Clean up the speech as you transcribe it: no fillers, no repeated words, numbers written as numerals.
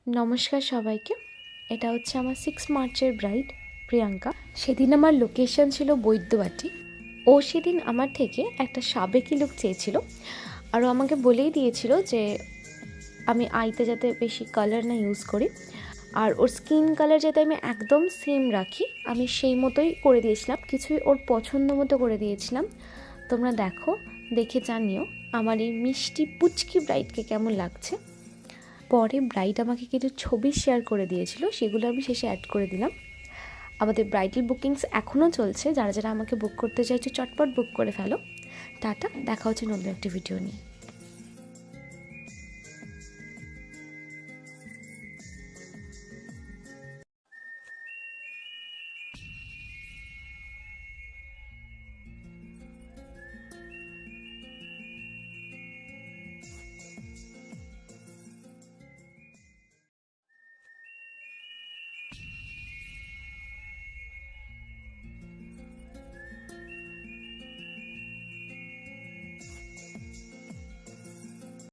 নমস্কার সবাইকে। এটা হচ্ছে আমার 6 মার্চের ব্রাইড প্রিয়াঙ্কা। সেদিন আমার লোকেশন ছিল বৈদ্যবাটি। ও সেদিন আমার থেকে একটা সাবেকি লুক চেয়েছিল, আর ও আমাকে বলেই দিয়েছিল যে আমি আইতে যাতে বেশি কালার না ইউজ করি, আর ওর স্কিন কালার যাতে আমি একদম সেম রাখি। আমি সেই মতোই করে দিয়েছিলাম, কিছুই ওর পছন্দ মতো করে দিয়েছিলাম। তোমরা দেখে জানিও আমার এই মিষ্টি পুচকি ব্রাইডকে কেমন লাগছে। পরে ব্রাইড আমাকে কিছু ছবি শেয়ার করে দিয়েছিল, সেগুলো আমি শেষে অ্যাড করে দিলাম। আমাদের ব্রাইডাল বুকিংস এখনও চলছে, যারা যারা আমাকে বুক করতে চাইছো চটপট বুক করে ফেলো। টাটা, দেখা হচ্ছে নতুন একটি ভিডিও নিয়ে।